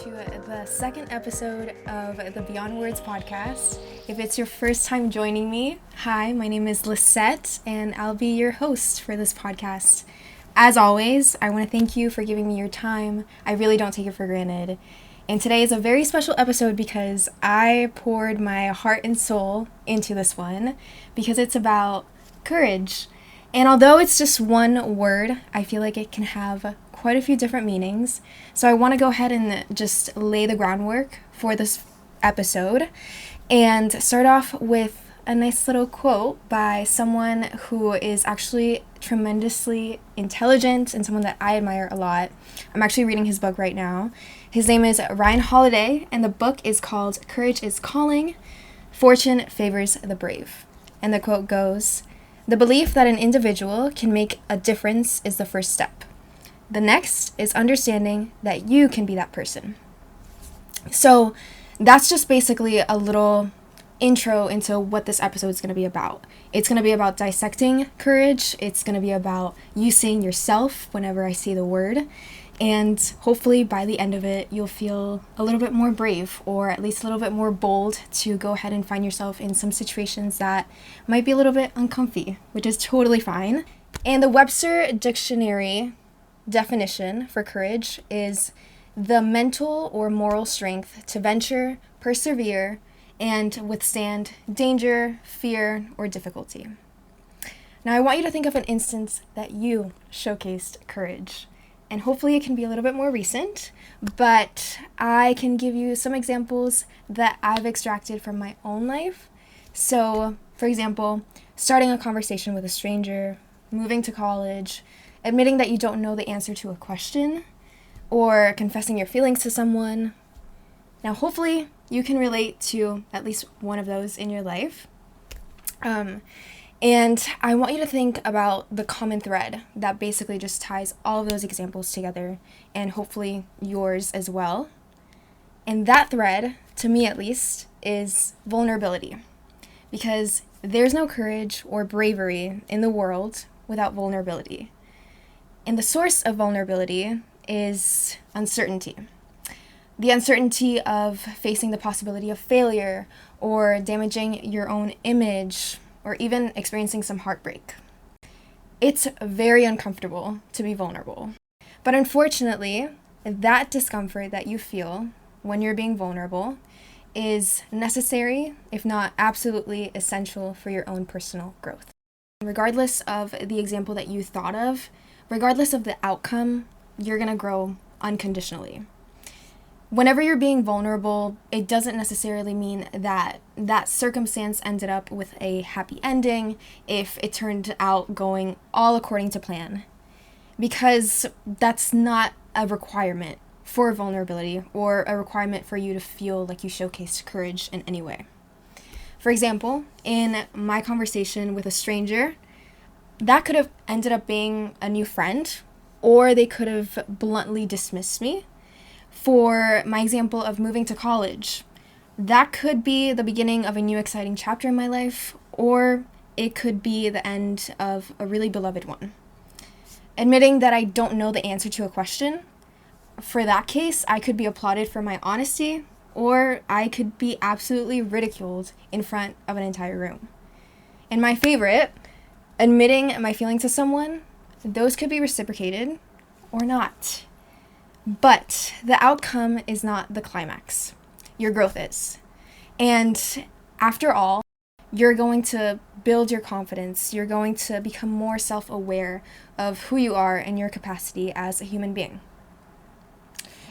to the second episode of the Beyond Words podcast. If it's your first time joining me, hi, my name is Lissette, and I'll be your host for this podcast. As always, I want to thank you for giving me your time. I really don't take it for granted. And today is a very special episode because I poured my heart and soul into this one because it's about courage. And although it's just one word, I feel like it can have quite a few different meanings. So I want to go ahead and just lay the groundwork for this episode and start off with a nice little quote by someone who is actually tremendously intelligent and someone that I admire a lot. I'm actually reading his book right now. His name is Ryan Holiday, and the book is called Courage is Calling, Fortune Favors the Brave. And the quote goes, "The belief that an individual can make a difference is the first step. The next is understanding that you can be that person." So that's just basically a little intro into what this episode is going to be about. It's going to be about dissecting courage. It's going to be about you seeing yourself whenever I say the word. And hopefully by the end of it, you'll feel a little bit more brave, or at least a little bit more bold to go ahead and find yourself in some situations that might be a little bit uncomfy, which is totally fine. And the Webster Dictionary definition for courage is the mental or moral strength to venture, persevere, and withstand danger, fear, or difficulty. Now I want you to think of an instance that you showcased courage. And hopefully it can be a little bit more recent, but I can give you some examples that I've extracted from my own life. So, for example, starting a conversation with a stranger, moving to college, admitting that you don't know the answer to a question, or confessing your feelings to someone. Now, hopefully you can relate to at least one of those in your life. And I want you to think about the common thread that basically just ties all of those examples together, and hopefully yours as well. And that thread, to me at least, is vulnerability. Because there's no courage or bravery in the world without vulnerability. And the source of vulnerability is uncertainty. The uncertainty of facing the possibility of failure or damaging your own image, or even experiencing some heartbreak. It's very uncomfortable to be vulnerable. But unfortunately, that discomfort that you feel when you're being vulnerable is necessary, if not absolutely essential, for your own personal growth. Regardless of the example that you thought of, regardless of the outcome, you're gonna grow unconditionally. Whenever you're being vulnerable, it doesn't necessarily mean that that circumstance ended up with a happy ending if it turned out going all according to plan. Because that's not a requirement for vulnerability or a requirement for you to feel like you showcased courage in any way. For example, in my conversation with a stranger, that could have ended up being a new friend, or they could have bluntly dismissed me. For my example of moving to college, that could be the beginning of a new exciting chapter in my life, or it could be the end of a really beloved one. Admitting that I don't know the answer to a question, for that case, I could be applauded for my honesty, or I could be absolutely ridiculed in front of an entire room. And my favorite, admitting my feelings to someone, those could be reciprocated or not. But the outcome is not the climax. Your growth is. And after all, you're going to build your confidence. You're going to become more self-aware of who you are and your capacity as a human being.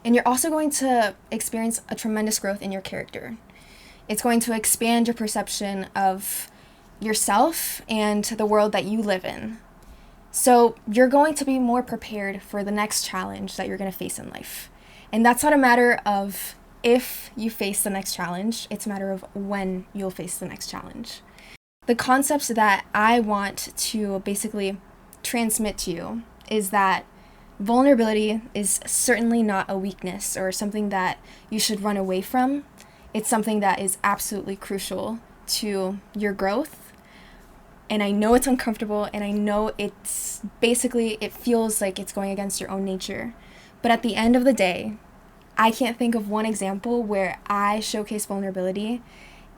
And you're also going to experience a tremendous growth in your character. It's going to expand your perception of yourself and the world that you live in. So you're going to be more prepared for the next challenge that you're going to face in life. And that's not a matter of if you face the next challenge, it's a matter of when you'll face the next challenge. The concepts that I want to basically transmit to you is that vulnerability is certainly not a weakness or something that you should run away from. It's something that is absolutely crucial to your growth. And I know it's uncomfortable, and I know it feels like it's going against your own nature. But at the end of the day, I can't think of one example where I showcased vulnerability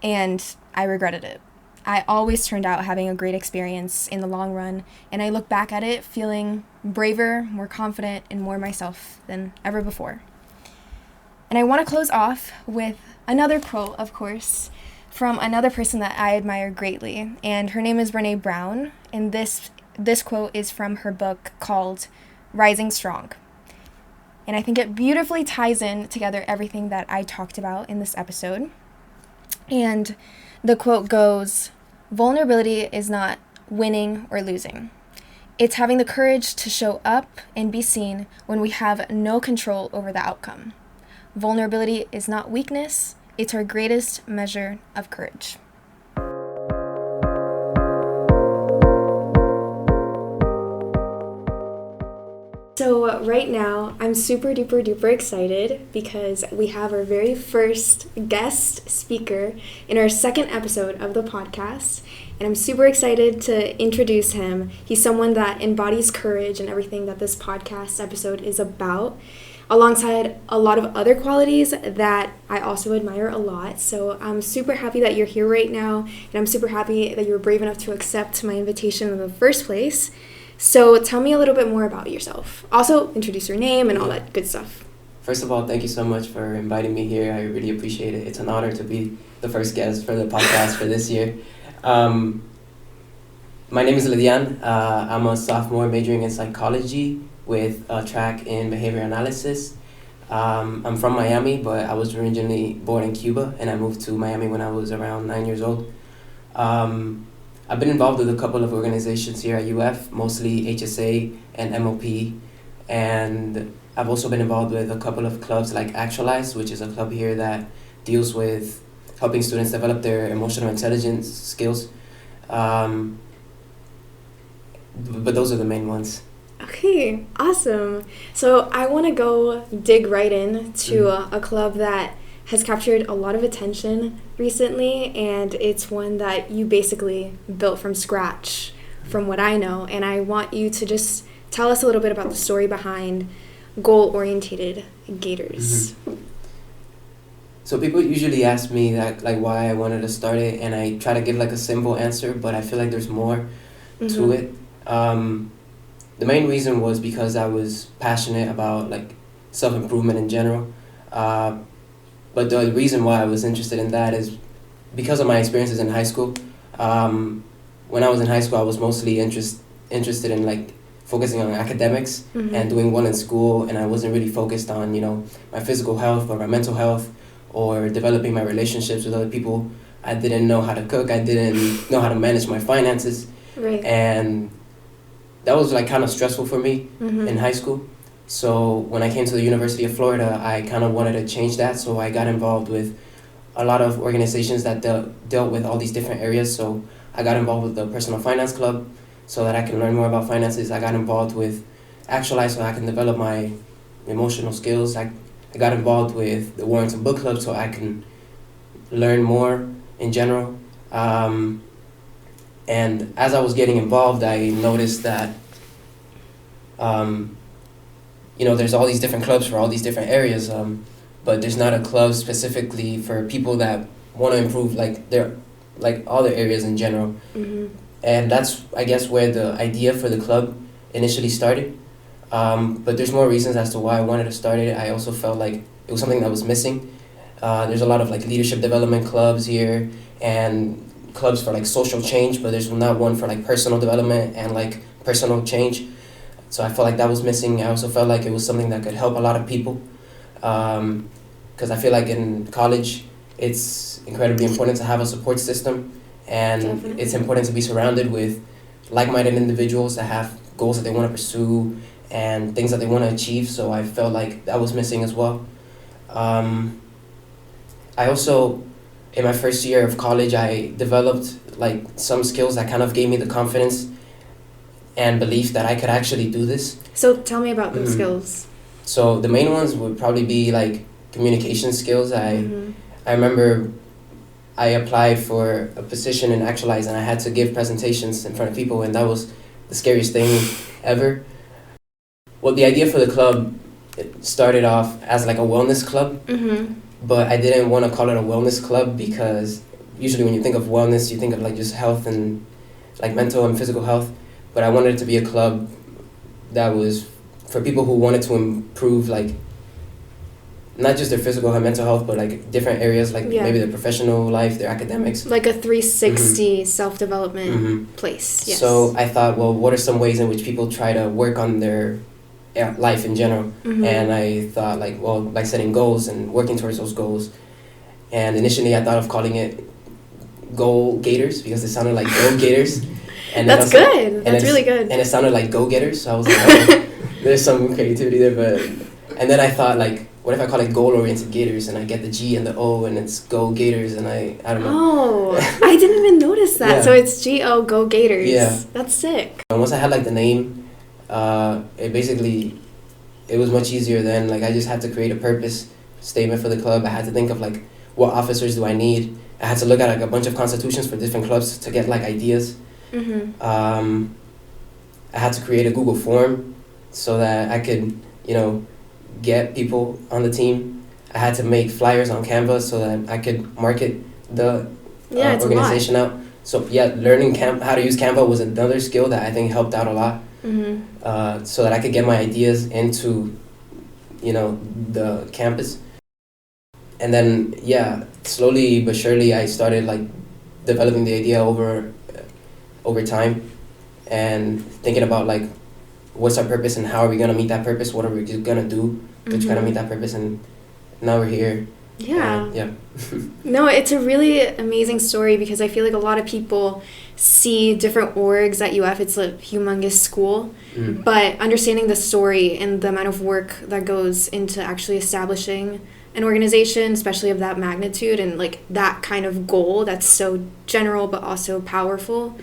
and I regretted it. I always turned out having a great experience in the long run, and I look back at it feeling braver, more confident, and more myself than ever before. And I want to close off with another quote, of course, from another person that I admire greatly, and her name is Brené Brown, and this quote is from her book called Rising Strong. And I think it beautifully ties in together everything that I talked about in this episode. And the quote goes, "Vulnerability is not winning or losing. It's having the courage to show up and be seen when we have no control over the outcome. Vulnerability is not weakness, it's our greatest measure of courage." So right now, I'm super duper duper excited because we have our very first guest speaker in our second episode of the podcast. And I'm super excited to introduce him. He's someone that embodies courage and everything that this podcast episode is about, alongside a lot of other qualities that I also admire a lot. So I'm super happy that you're here right now, and I'm super happy that you were brave enough to accept my invitation in the first place. So tell me a little bit more about yourself. Also, introduce your name and all that good stuff. First of all, thank you so much for inviting me here. I really appreciate it. It's an honor to be the first guest for the podcast for this year. My name is Ledian. I'm a sophomore majoring in psychology with a track in behavior analysis. I'm from Miami, but I was originally born in Cuba, and I moved to Miami when I was around 9 years old. I've been involved with a couple of organizations here at UF, mostly HSA and MOP, and I've also been involved with a couple of clubs like Actualize, which is a club here that deals with helping students develop their emotional intelligence skills. But those are the main ones. Okay, awesome. So I want to go dig right in to a club that has captured a lot of attention recently, and it's one that you basically built from scratch, from what I know. And I want you to just tell us a little bit about the story behind Goal-Orientated Gators. So people usually ask me that, like, why I wanted to start it, and I try to give like a simple answer, but I feel like there's more to it. The main reason was because I was passionate about like self-improvement in general. But the reason why I was interested in that is because of my experiences in high school. When I was in high school, I was mostly interested in like focusing on academics and doing well in school, and I wasn't really focused on, my physical health or my mental health or developing my relationships with other people. I didn't know how to cook. I didn't know how to manage my finances. Right. And that was like kind of stressful for me in high school. So when I came to the University of Florida, I kind of wanted to change that. So I got involved with a lot of organizations that dealt with all these different areas. So I got involved with the Personal Finance Club so that I can learn more about finances. I got involved with Actualize so I can develop my emotional skills. I got involved with the Warrington Book Club so I can learn more in general. And as I was getting involved, I noticed that there's all these different clubs for all these different areas, but there's not a club specifically for people that want to improve all their areas in general. And that's, I guess, where the idea for the club initially started. But there's more reasons as to why I wanted to start it. I also felt like it was something that was missing. There's a lot of like leadership development clubs here and clubs for like social change, but there's not one for like personal development and like personal change. So I felt like that was missing. I also felt like it was something that could help a lot of people, because I feel like in college it's incredibly important to have a support system, and Definitely. It's important to be surrounded with like-minded individuals that have goals that they want to pursue and things that they want to achieve. So I felt like that was missing as well. I also, in my first year of college, I developed like some skills that kind of gave me the confidence and belief that I could actually do this. So tell me about those skills. So the main ones would probably be like communication skills. I remember I applied for a position in Actualize, and I had to give presentations in front of people, and that was the scariest thing ever. Well, the idea for the club it started off as like a wellness club, but I didn't want to call it a wellness club because usually when you think of wellness, you think of like just health and like mental and physical health. But I wanted it to be a club that was for people who wanted to improve like not just their physical and mental health, but like different areas, like maybe their professional life, their academics. Like a 360 self-development place. Yes. So I thought, well, what are some ways in which people try to work on their life in general? And I thought, like, well, like setting goals and working towards those goals. And initially I thought of calling it Goal Gators because it sounded like Go Gators. And that's good. That's really good. And it sounded like Go Getters. So I was like, oh, there's some creativity there. And then I thought, like, what if I call it goal-oriented Gators and I get the G and the O and it's Go Gators and I don't know. Oh, I didn't even notice that. Yeah. So it's G-O, Go Gators. Yeah. That's sick. And once I had like the name, it was much easier then. Like I just had to create a purpose statement for the club. I had to think of like, what officers do I need? I had to look at like a bunch of constitutions for different clubs to get like ideas. I had to create a Google form so that I could, get people on the team. I had to make flyers on Canva so that I could market the organization out. So learning how to use Canva was another skill that I think helped out a lot. So that I could get my ideas into, the campus. And then slowly but surely I started like developing the idea over time, and thinking about like what's our purpose and how are we gonna meet that purpose? What are we gonna do to try to meet that purpose? And now we're here. Yeah. No, it's a really amazing story because I feel like a lot of people see different orgs at UF. It's a humongous school, but understanding the story and the amount of work that goes into actually establishing an organization, especially of that magnitude and like that kind of goal that's so general but also powerful,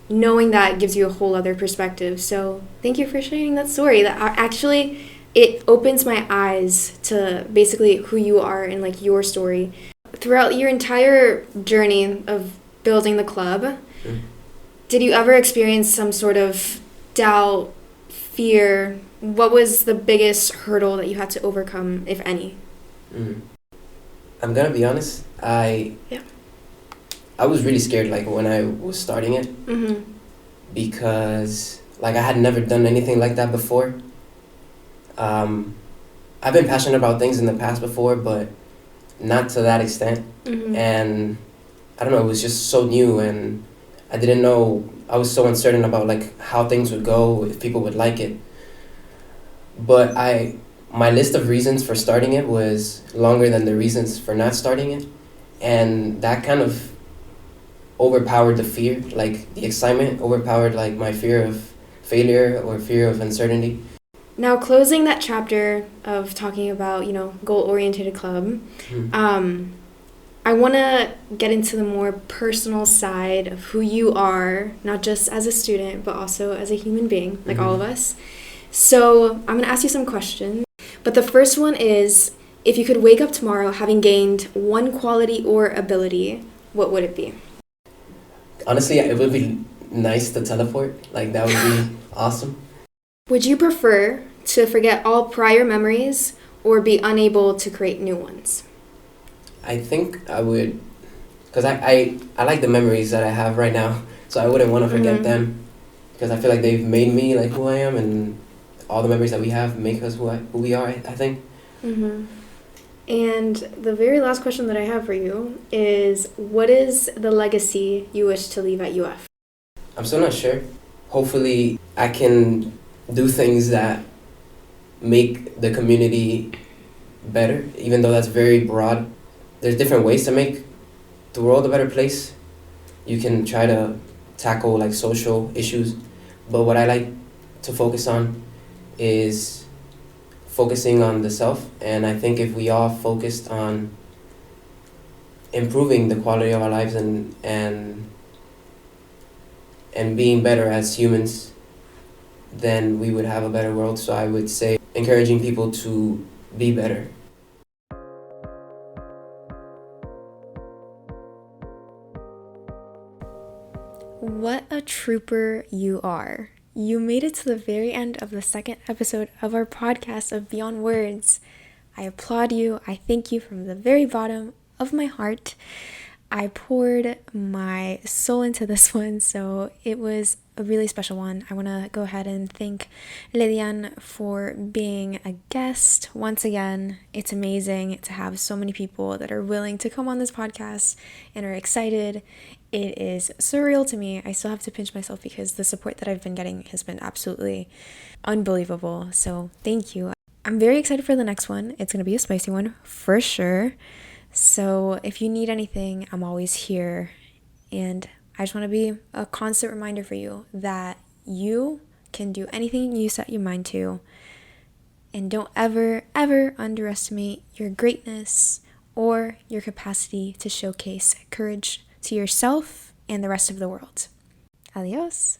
knowing that gives you a whole other perspective. So thank you for sharing that story. That actually, it opens my eyes to basically who you are and like your story. Throughout your entire journey of building the club, did you ever experience some sort of doubt, fear? What was the biggest hurdle that you had to overcome, if any? I'm gonna be honest, I was really scared like when I was starting it, because like I had never done anything like that before. I've been passionate about things in the past before, but not to that extent. And I don't know, it was just so new, and I didn't know, I was so uncertain about like how things would go, if people would like it. But my list of reasons for starting it was longer than the reasons for not starting it. And that kind of overpowered the fear, like the excitement overpowered like my fear of failure or fear of uncertainty. Now, closing that chapter of talking about, goal-oriented club, I want to get into the more personal side of who you are, not just as a student, but also as a human being, like all of us. So I'm going to ask you some questions. But the first one is, if you could wake up tomorrow having gained one quality or ability, what would it be? Honestly, it would be nice to teleport. Like, that would be awesome. Would you prefer to forget all prior memories or be unable to create new ones? I think I would, because I like the memories that I have right now, so I wouldn't want to forget them, because I feel like they've made me like who I am, and all the memories that we have make us who we are, I think. And the very last question that I have for you is, what is the legacy you wish to leave at UF? I'm still not sure. Hopefully, I can do things that make the community better, even though that's very broad. There's different ways to make the world a better place. You can try to tackle like social issues, but what I like to focus on is focusing on the self. And I think if we all focused on improving the quality of our lives and being better as humans, then we would have a better world. So I would say encouraging people to be better. What a trooper you are. You made it to the very end of the second episode of our podcast of Beyond Words. I applaud you. I thank you from the very bottom of my heart. I poured my soul into this one, so it was a really special one. I want to go ahead and thank Ledian for being a guest once again. It's amazing to have so many people that are willing to come on this podcast and are excited. It is surreal to me. I still have to pinch myself because the support that I've been getting has been absolutely unbelievable. So thank you. I'm very excited for the next one. It's going to be a spicy one for sure. So if you need anything, I'm always here. And I just want to be a constant reminder for you that you can do anything you set your mind to. And don't ever, ever underestimate your greatness or your capacity to showcase courage to yourself and the rest of the world. Adios.